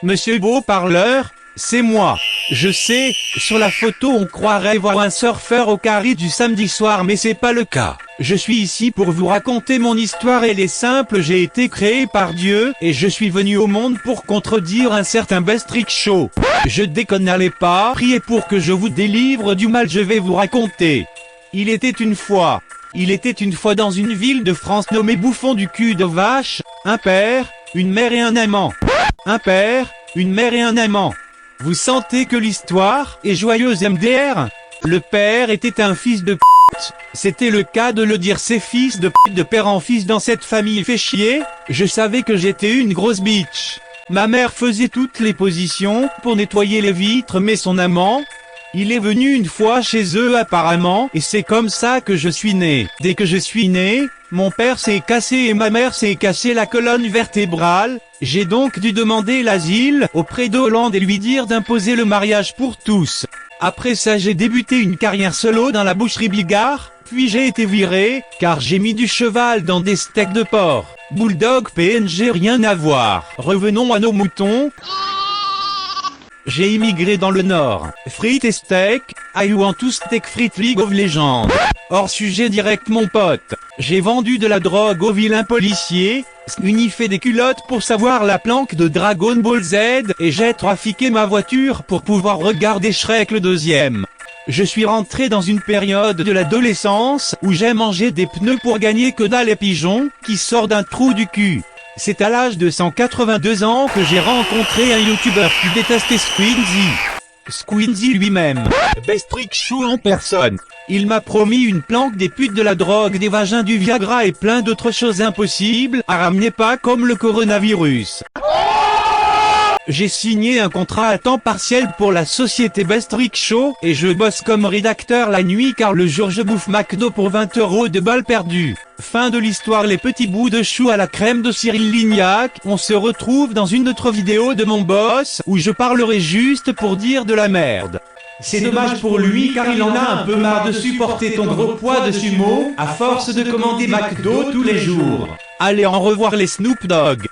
Monsieur Beau Parleur, c'est moi. Je sais, sur la photo on croirait voir un surfeur au carré du samedi soir mais c'est pas le cas. Je suis ici pour vous raconter mon histoire, elle est simple, j'ai été créé par Dieu, et je suis venu au monde pour contredire un certain Bestrick Show. Je déconne, n'allez pas prier pour que je vous délivre du mal, je vais vous raconter. Il était une fois dans une ville de France nommée Bouffon du cul de vache, un père, une mère et un amant. Un père, une mère et un amant. Vous sentez que l'histoire est joyeuse MDR? Le père était un fils de p***. C'était le cas de le dire, ces fils de p*** de père en fils dans cette famille fait chier. Je savais que j'étais une grosse bitch. Ma mère faisait toutes les positions pour nettoyer les vitres, mais son amant, il est venu une fois chez eux apparemment, et c'est comme ça que je suis né. Dès que je suis né, mon père s'est cassé et ma mère s'est cassé la colonne vertébrale. J'ai donc dû demander l'asile auprès d'Hollande et lui dire d'imposer le mariage pour tous. Après ça j'ai débuté une carrière solo dans la boucherie Bigard, puis j'ai été viré, car j'ai mis du cheval dans des steaks de porc. Bulldog PNG, rien à voir. Revenons à nos moutons. J'ai immigré dans le Nord. Frites et steak, I want to steak frites League of Legends. Hors sujet direct mon pote. J'ai vendu de la drogue au vilain policier, unifié des culottes pour savoir la planque de Dragon Ball Z, et j'ai trafiqué ma voiture pour pouvoir regarder Shrek le deuxième. Je suis rentré dans une période de l'adolescence où j'ai mangé des pneus pour gagner que dalle et pigeons qui sort d'un trou du cul. C'est à l'âge de 182 ans que j'ai rencontré un youtubeur qui détestait Squeezie. Squeezie lui-même. Bestrick Show en personne. Il m'a promis une planque, des putes, de la drogue, des vagins, du Viagra et plein d'autres choses impossibles à ramener, pas comme le coronavirus. J'ai signé un contrat à temps partiel pour la société Bestrick Show, et je bosse comme rédacteur la nuit car le jour je bouffe McDo pour 20 € de balles perdues. Fin de l'histoire, les petits bouts de chou à la crème de Cyril Lignac. On se retrouve dans une autre vidéo de mon boss, où je parlerai juste pour dire de la merde. C'est dommage pour lui car il en a un peu marre de supporter ton gros poids de sumo, à force de commander McDo tous les jours. Allez, au revoir les Snoop Dogg.